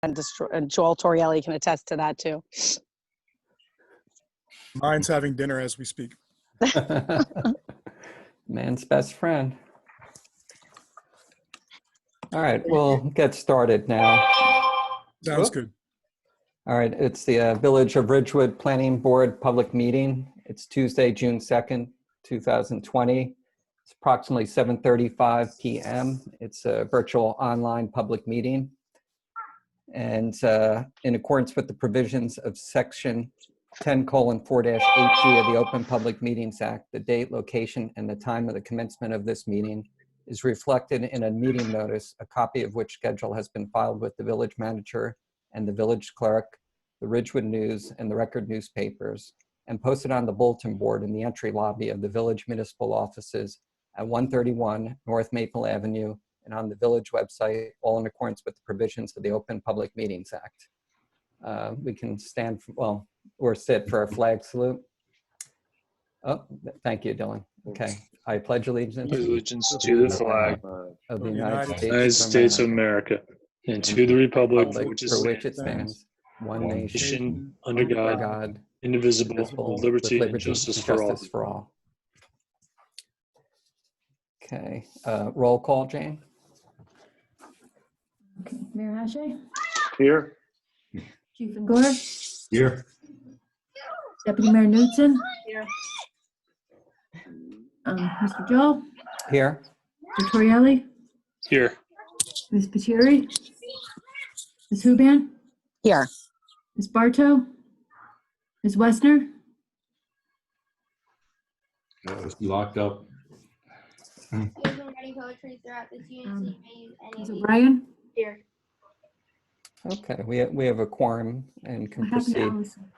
and Joel Torrielli can attest to that too. Mine's having dinner as we speak. Man's best friend. All right, we'll get started now. Sounds good. All right, it's the Village of Ridgewood Planning Board public meeting. It's Tuesday, June 2nd, 2020. It's approximately 7:35 p.m. It's a virtual online public meeting. And in accordance with the provisions of Section 10:4-8G of the Open Public Meetings Act, the date, location, and the time of the commencement of this meeting is reflected in a meeting notice, a copy of which schedule has been filed with the village manager and the village clerk, the Ridgewood News, and the Record newspapers, and posted on the bulletin board in the entry lobby of the village municipal offices at 131 North Maple Avenue and on the village website, all in accordance with the provisions of the Open Public Meetings Act. We can stand, or sit for a flag salute. Oh, thank you, Dylan. Okay. I pledge allegiance to the flag of the United United States of America and to the republic for which it stands, one nation, under God, indivisible, with liberty and justice for all. Okay. Roll call, Jane. Okay. Mayor Hache? Here. Chief Gore? Here. Deputy Mayor Knudsen? Here. Mr. Joel? Here. Mr. Torrielli? Here. Ms. Patiri? Ms. Huban? Here. Ms. Bartow? Ms. Westner? It's locked up. We've been writing poetry throughout this unit. Ms. O'Brien? Here. Okay. We have a quorum and can What happened to proceed. Allison?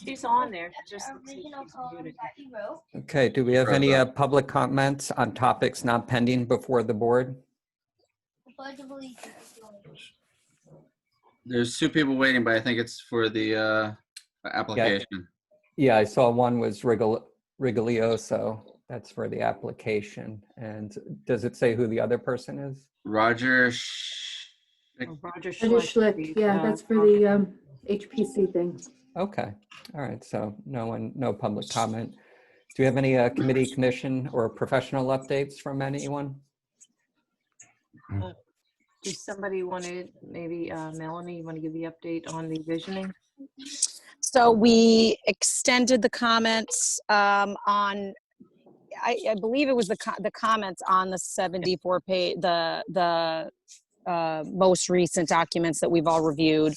She's on there. Just Original poem that you wrote. Okay. Do we have any public comments on topics not pending before the board? The Pledge of Allegiance. There's two people waiting, but I think it's for the application. Yeah, I saw one was Rigoglioso. That's for the application. And does it say who the other person is? Roger. Roger Roger Schlick. Schlick. Yeah, that's for the HPC thing. Okay. All right. So no public comment. Do you have any committee, commission, or professional updates from anyone? Does somebody want to, maybe Melanie, you want to give the update on the visioning? So we extended the comments on, I believe it was the comments on the 74 page, the most recent documents that we've all reviewed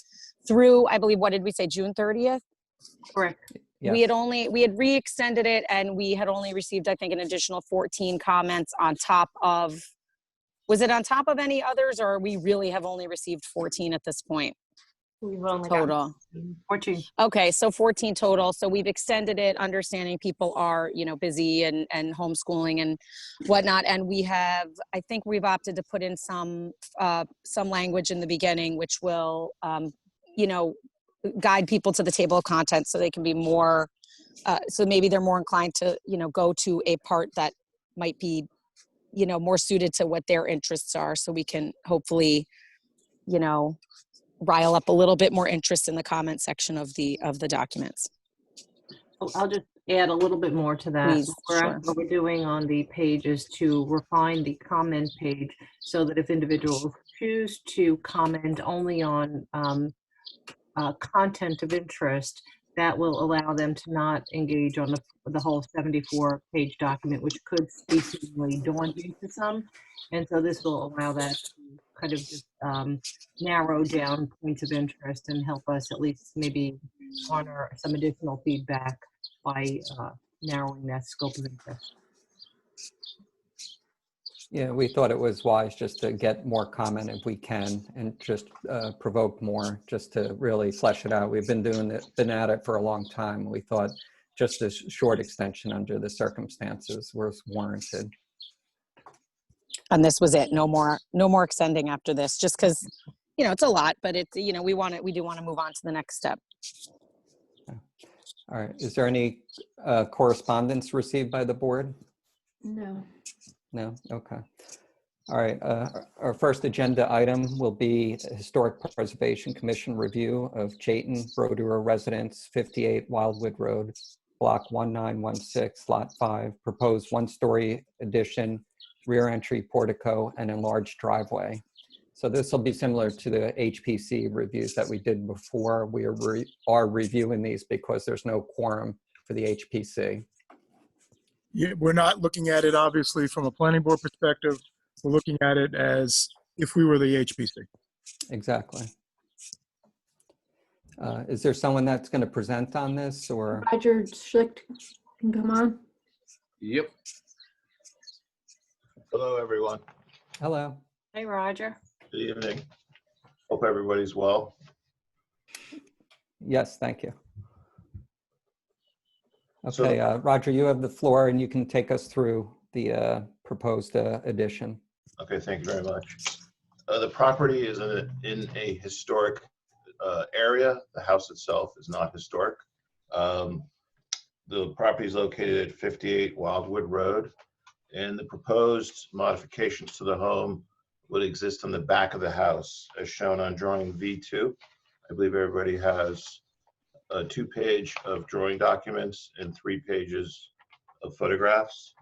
through, I believe, what did we say, June 30th? Correct. Yes. We had re-extended it, and we had only received, I think, an additional 14 comments on top of, was it on top of any others, or we really have only received 14 at this point? We've only Total. 14. Okay, so 14 total. So we've extended it, understanding people are, busy and homeschooling and whatnot. And we have, I think we've opted to put in some language in the beginning, which will, guide people to the table of contents so they can be more, so maybe they're more inclined to, go to a part that might be, more suited to what their interests are. So we can hopefully, rile up a little bit more interest in the comment section of the documents. I'll just add a little bit more to that. Please, sure. What we're doing on the page is to refine the comment page so that if individuals choose to comment only on content of interest, that will allow them to not engage on the whole 74-page document, which could be seemingly daunting to some. And so this will allow that to kind of just narrow down points of interest and help us at least maybe honor some additional feedback by narrowing that scope of interest. Yeah, we thought it was wise just to get more comment if we can, and just provoke more, just to really flesh it out. We've been been at it for a long time. We thought just this short extension under the circumstances was warranted. And this was it. No more extending after this, just because, it's a lot, but it's, we do want to move on to the next step. All right. Is there any correspondence received by the board? No. No? Okay. All right, our first agenda item will be a Historic Preservation Commission review of Cheyton, Rohder Residence, 58 Wildwood Road, Block 1916, Lot 5, proposed one-story addition, rear entry portico, and enlarged driveway. So this will be similar to the HPC reviews that we did before. We are reviewing these because there's no quorum for the HPC. Yeah, we're not looking at it, obviously, from a planning board perspective. We're looking at it as if we were the HPC. Exactly. Is there someone that's going to present on this, or? Roger Schlicht can come on. Yep. Hello, everyone. Hello. Hey, Roger. Good evening. Hope everybody's well. Yes, thank you. So- Okay, Roger, you have the floor and you can take us through the proposed addition. Okay, thank you very much. The property is in a historic area. The house itself is not historic. The property is located at 58 Wildwood Road, and the proposed modifications to the home would exist on the back of the house, as shown on drawing V2. I believe everybody has a 2-page of drawing documents and 3 pages of photographs.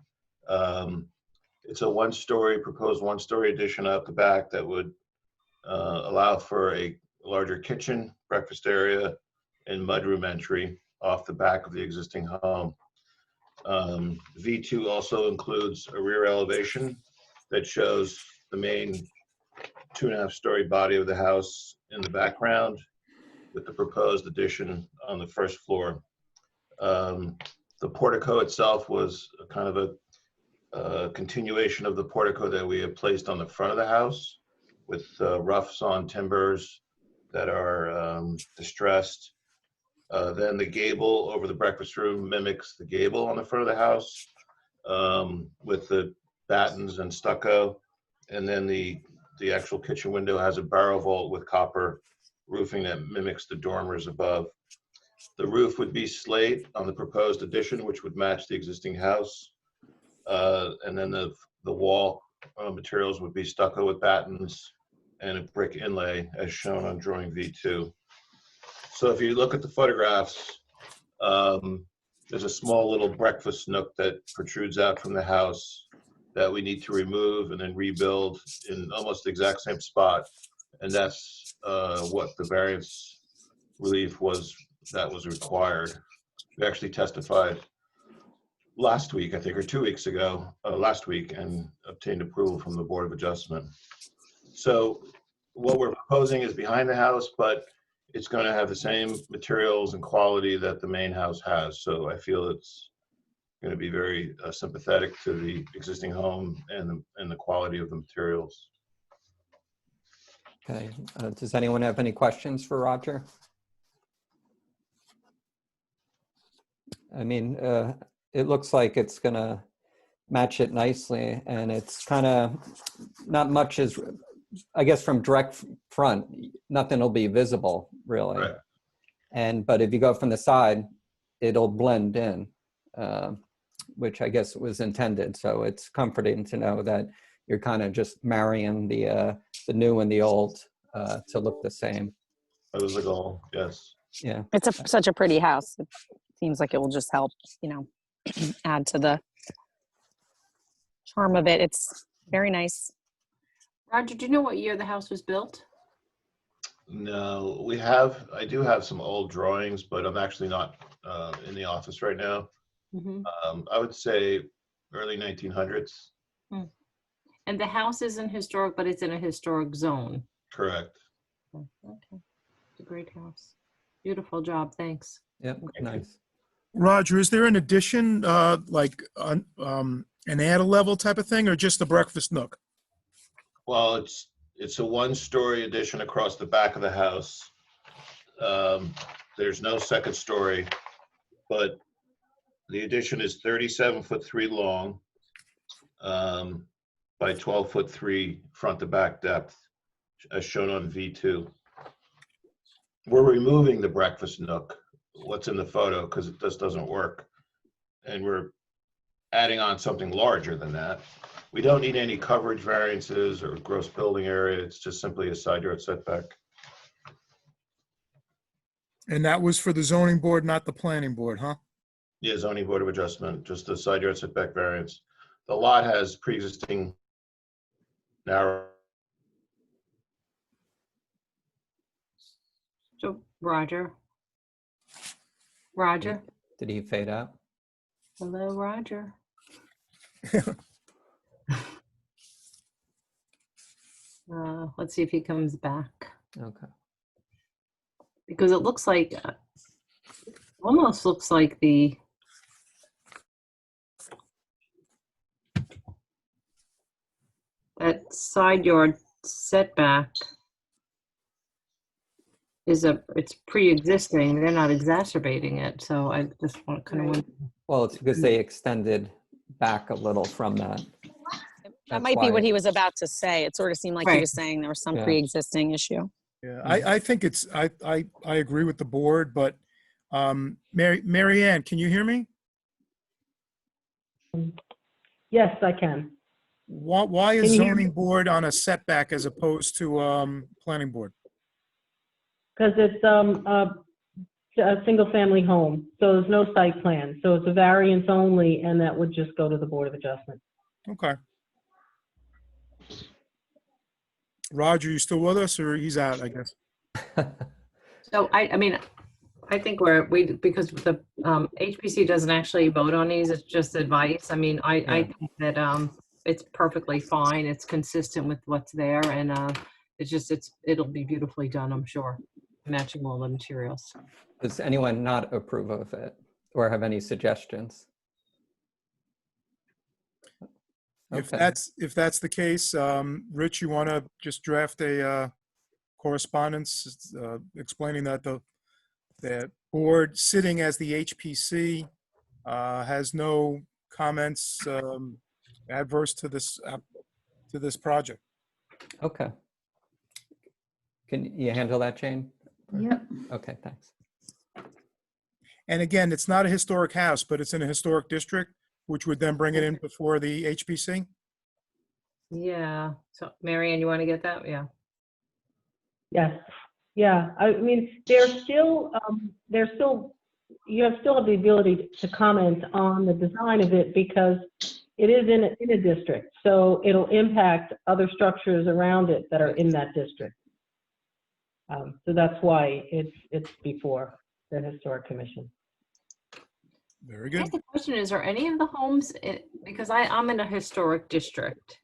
It's a proposed one-story addition out the back that would allow for a larger kitchen, breakfast area, and mudroom entry off the back of the existing home. V2 also includes a rear elevation that shows the main 2.5-story body of the house in the background, with the proposed addition on the first floor. The portico itself was kind of a continuation of the portico that we have placed on the front of the house, with rough sawn timbers that are distressed. Then the gable over the breakfast room mimics the gable on the front of the house, with the battens and stucco. And then the actual kitchen window has a barrel vault with copper roofing that mimics the dormers above. The roof would be slate on the proposed addition, which would match the existing house. And then the wall materials would be stucco with battens and a brick inlay, as shown on drawing V2. So if you look at the photographs, there's a small little breakfast nook that protrudes out from the house that we need to remove and then rebuild in almost the exact same spot. And that's what the variance relief was that was required. We actually testified last week, I think, or 2 weeks ago, last week, and obtained approval from the Board of Adjustment. So what we're proposing is behind the house, but it's going to have the same materials and quality that the main house has. So I feel it's going to be very sympathetic to the existing home and the quality of the materials. Okay, does anyone have any questions for Roger? I mean, it looks like it's gonna match it nicely, and it's kind of not much as, I guess, from direct front, nothing will be visible really. Right. But if you go from the side, it'll blend in, which I guess was intended. So it's comforting to know that you're kind of just marrying the new and the old to look the same. That was the goal, yes. Yeah. It's such a pretty house. It seems like it will just help, add to the charm of it. It's very nice. Roger, do you know what year the house was built? No, I do have some old drawings, but I'm actually not in the office right now. I would say early 1900s. And the house isn't historic, but it's in a historic zone. Correct. Okay. It's a great house. Beautiful job. Thanks. Yep, nice. Roger, is there an addition, like an add a level type of thing, or just a breakfast nook? Well, it's a one-story addition across the back of the house. There's no second story, but the addition is 37'3" long by 12'3" front to back depth, as shown on V2. We're removing the breakfast nook, what's in the photo, because it just doesn't work. And we're adding on something larger than that. We don't need any coverage variances or gross building area. It's just simply a side yard setback. And that was for the zoning board, not the planning board, huh? Yeah, zoning board of adjustment, just a side yard setback variance. The lot has pre-existing narrow. So Roger? Roger? Did he fade out? Hello, Roger? Let's see if he comes back. Okay. Because it looks like, almost looks like that side yard setback it's pre-existing. They're not exacerbating it. So I just want to kind of. Well, it's because they extended back a little from that. That That's might be what why- he was about to say. It sort of seemed like he Right. was saying there was some Yeah. pre-existing issue. Yeah, I think it's, I agree with the board, but Mary Ann, can you hear me? Yes, I can. Why is Can you hear zoning board on a setback as opposed to planning board? Because it's a single-family home, so there's no site plan. So it's a variance only, and that would just go to the Board of Adjustment. Okay. Roger, you still with us, or he's out, I guess? So I mean, I think because the HPC doesn't actually vote on these, it's just advice. I mean, I think that it's perfectly fine. It's consistent with what's there, and it'll be beautifully done, I'm sure, matching all the materials. Does anyone not approve of it or have any suggestions? If Okay. that's the case, Rich, you want to just draft a correspondence explaining that the board sitting as the HPC has no comments adverse to this project. Okay. Can you handle that, Jane? Yep. Okay, thanks. And again, it's not a historic house, but it's in a historic district, which would then bring it in before the HPC. Yeah. So Marianne, you want to get that? Yeah. Yes. Yeah. I mean, you still have the ability to comment on the design of it because it is in a district. So it'll impact other structures around it that are in that district. So that's why it's before the Historic Commission. Very I good. guess the question is, are any of the homes, because I'm in a historic district,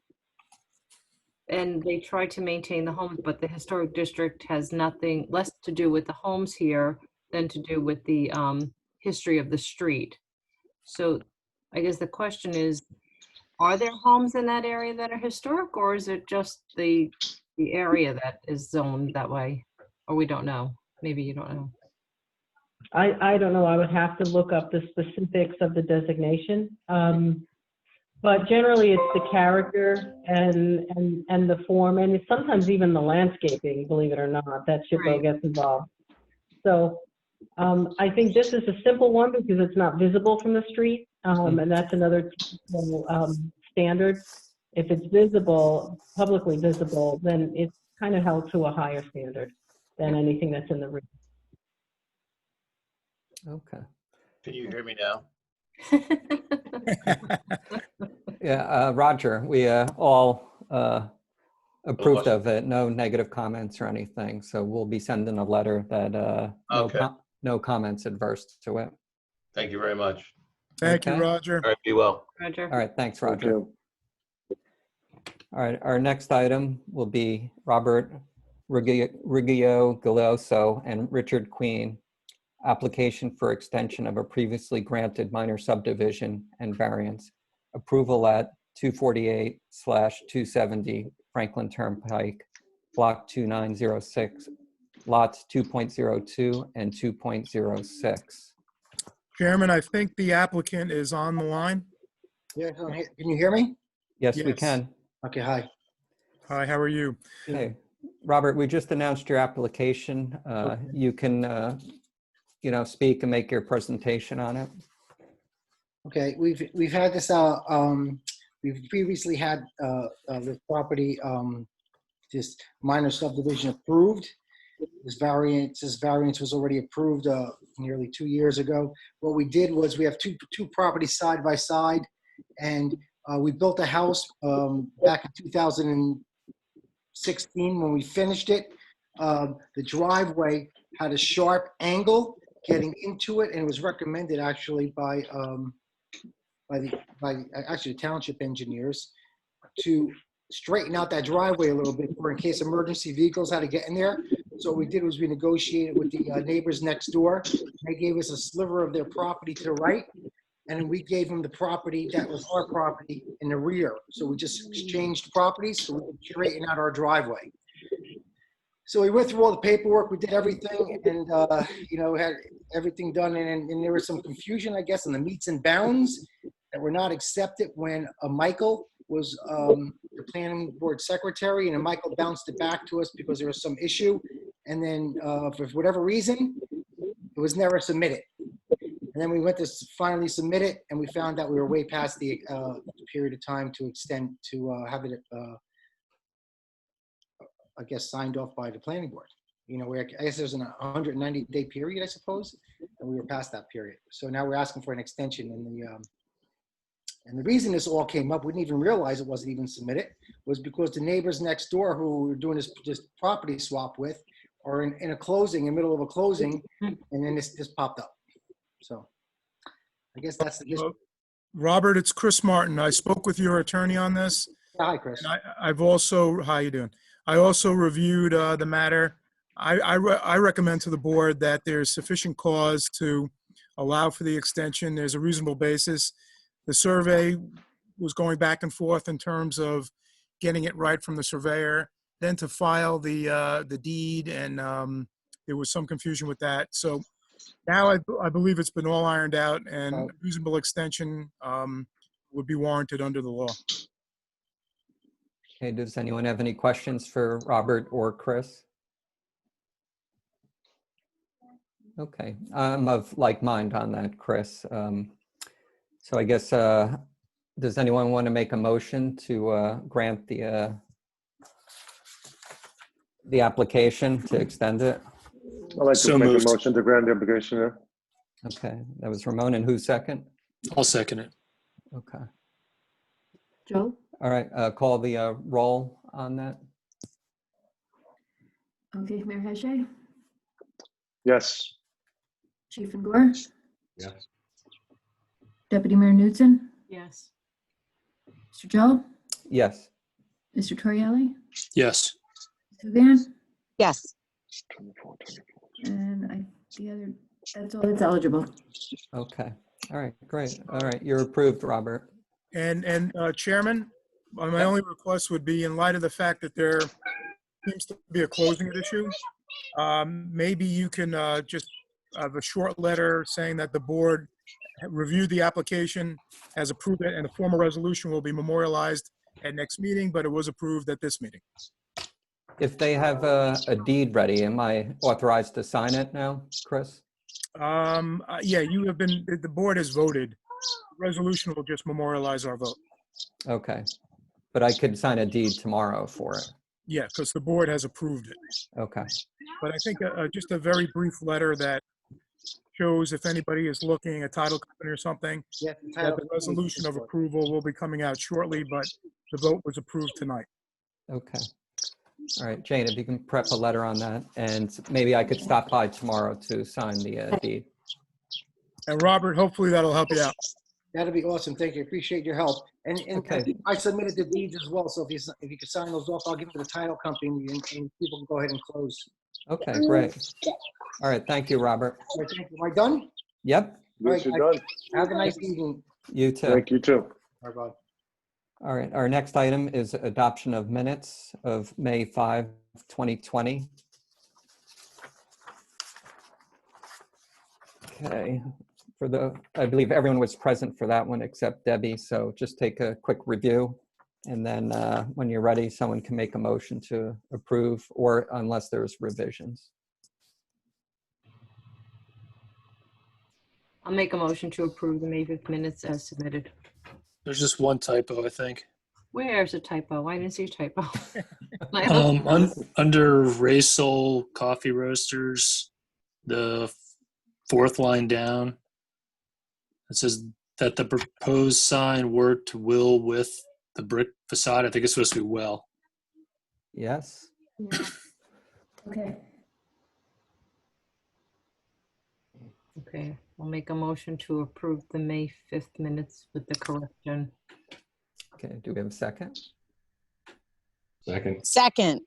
and they try to maintain the homes, but the historic district has nothing less to do with the homes here than to do with the history of the street. So I guess the question is, are there homes in that area that are historic, or is it just the area that is zoned that way? Or we don't know. Maybe you don't know. I don't know. I would have to look up the specifics of the designation. But generally it's the character and the form, and it's sometimes even the landscaping, believe it or not, that SHPO gets involved. So I think this is a simple one because it's not visible from the street, and that's another standard. If it's visible, publicly visible, then it's kind of held to a higher standard than anything that's in the room. Okay. Can you hear me now? Yeah, Roger, we all approved of it. No negative comments or anything. So we'll be sending a letter that Okay. no comments adverse to it. Thank you very much. Thank you, Okay. Roger. All right, be well. Roger. All right, thanks, Roger. All right, our next item will be Robert Riggio Galoso and Richard Queen, application for extension of a previously granted minor subdivision and variance, approval at 248/270 Franklin Turnpike, block 2906, lots 2.02 and 2.06. Chairman, I think the applicant is on the line. Yeah, can you hear me? Yes, we Yes. can. Okay, hi. Hi, how are you? Okay, Robert, we just announced your application. You can, speak and make your presentation on it. Okay, we've had this we've previously had the property, this minor subdivision approved. This variance was already approved nearly 2 years ago. What we did was we have two properties side by side, and we built a house back in 2016. When we finished it, the driveway had a sharp angle getting into it, and it was recommended actually by actually the township engineers to straighten out that driveway a little bit for in case emergency vehicles had to get in there. So what we did was we negotiated with the neighbors next door. They gave us a sliver of their property to the right, and then we gave them the property that was our property in the rear. So we just exchanged properties so we could straighten out our driveway. So we went through all the paperwork, we did everything, and had everything done. And there was some confusion, I guess, on the meets and bounds that were not accepted when Michael was the planning board secretary, and then Michael bounced it back to us because there was some issue. And then for whatever reason, it was never submitted. And then we went to finally submit it, and we found that we were way past the period of time to extend to have it, I guess, signed off by the planning board. Where I guess there's a 190-day period, I suppose, and we were past that period. So now we're asking for an extension. And the reason this all came up, we didn't even realize it wasn't even submitted, was because the neighbors next door who we were doing this property swap with are in a closing, in the middle of a closing, and then this popped up. So I guess that's the history. Robert, it's Chris Martin. I spoke with your attorney on this. Hi, Chris. I've also, how you doing? I also reviewed the matter. I recommend to the board that there's sufficient cause to allow for the extension. There's a reasonable basis. The survey was going back and forth in terms of getting it right from the surveyor, then to file the deed, and there was some confusion with that. So now I believe it's been all ironed out, and reasonable extension would be warranted under the law. Okay, does anyone have any questions for Robert or Chris? Okay, I'm of like mind on that, Chris. So I guess, does anyone want to make a motion to grant the application to extend it? I'd like So to make moved. a motion to grant the application. Yeah. Okay, that was Ramon, and who's second? I'll second it. Okay, Joe? all right, call the roll on that. Okay, Mayor Heshe? Yes. Chief and Gore? Yes. Deputy Mayor Knudsen? Yes. Mr. Joe? Yes. Mr. Torrielli? Yes. Mr. Van? Yes. And that's all that's eligible. Okay, all right, great. All right, you're approved, Robert. And Chairman, my only request would be, in light of the fact that there seems to be a closing issue, maybe you can just have a short letter saying that the board reviewed the application, has approved it, and a formal resolution will be memorialized at next meeting, but it was approved at this meeting. If they have a deed ready, am I authorized to sign it now, Chris? Yeah, the board has voted. The resolution will just memorialize our vote. Okay, but I could sign a deed tomorrow for it. Yeah, because the board has approved it. Okay, But I think just a very brief letter that shows if anybody is looking, a title company or something, Yeah, that the resolution of approval will be coming out shortly, but the vote was approved tonight. okay. All right, Jane, if you can prep a letter on that, and maybe I could stop by tomorrow to sign the deed. And Robert, hopefully that'll help you out. That'd be awesome. Thank you. Appreciate your help. And Okay. I submitted the deeds as well. So if you could sign those off, I'll give it to the title company, and people can go ahead and close. Okay, great. All right, thank you, Robert. All right, thank you. Am I done? Yep, Yes, you're done. Have a nice evening. you too. Thank you too. Bye bye. All right, our next item is adoption of minutes of May 5, 2020. Okay, I believe everyone was present for that one except Debbie, so just take a quick review. And then when you're ready, someone can make a motion to approve, or unless there's revisions. I'll make a motion to approve the May 5th minutes as submitted. There's just one typo, I think. Where's a typo? I didn't see a typo. Under Raysol Coffee Roasters, the fourth line down, it says that the proposed sign worked will with the brick facade. I think it's supposed to be well. Yes. Okay. Okay, I'll make a motion to approve the May 5th minutes with the correction. Okay, do we have a second? Second. Second.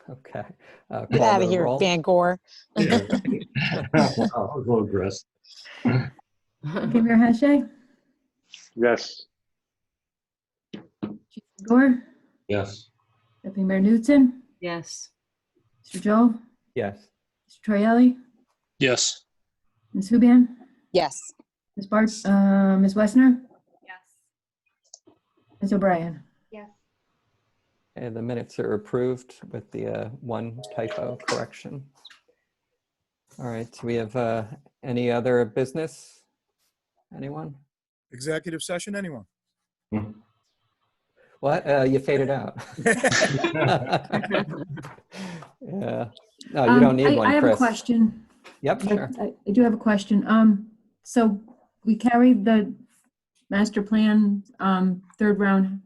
Okay. Get Call out the of here, roll. Van Gore. Yeah. Wow, I was a little aggressive. Okay, Mayor Hache, Yes. Chief Gore, Yes. Deputy Mayor Newton, Yes. Mr. Joel, Yes. Mr. Torrielli, Yes. Ms. Huban, Yes. Ms. Ms. Wessner, Yes. Ms. O'Brien. Yes. And the minutes are approved with the one typo correction. All right, so we have any other business? Anyone? Executive session, anyone? What? You faded out. Yeah. No, you don't need one, I have a Chris. question. Yep, sure. I do have a question. So we carried the master plan, third round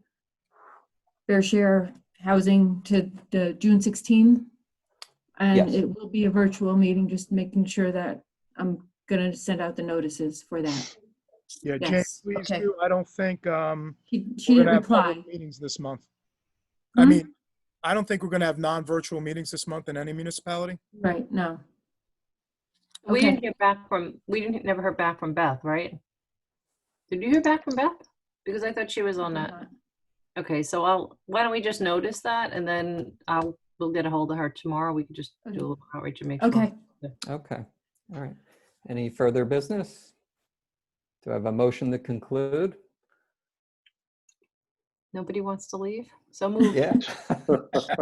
fair share housing to the June 16. And Yes. it will be a virtual meeting, just making sure that I'm gonna send out the notices for that. Yeah, James, Yes, please okay. do. I don't think She we're didn't gonna have public reply. meetings this month. I Hmm? mean, I don't think we're gonna have non-virtual meetings this month in any municipality. Right, no. We Okay. didn't hear back from, never heard back from Beth, right? Did you hear back from Beth? Because I thought she was on that. Okay, so why don't we just notice that and then we'll get a hold of her tomorrow. We can just do a little outreach and make sure. Okay. Okay, all right. Any further business? Do I have a motion to conclude? Nobody wants to leave? So move. Yeah.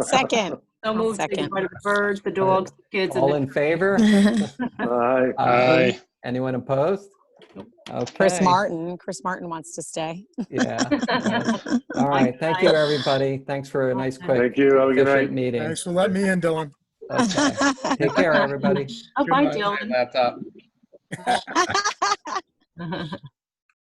Second. So move. Second. The birds, the dogs, the kids. All in favor? Aye. Aye. Anyone opposed? Okay. Chris Martin wants to stay. Yeah. Right. All right. Thank you, everybody. Thanks for a nice, quick, Thank you. Have a good efficient night. meeting. Thanks for letting me in, Dylan. Okay. Take care, everybody. Oh, bye, Goodbye. Dylan. Laptop.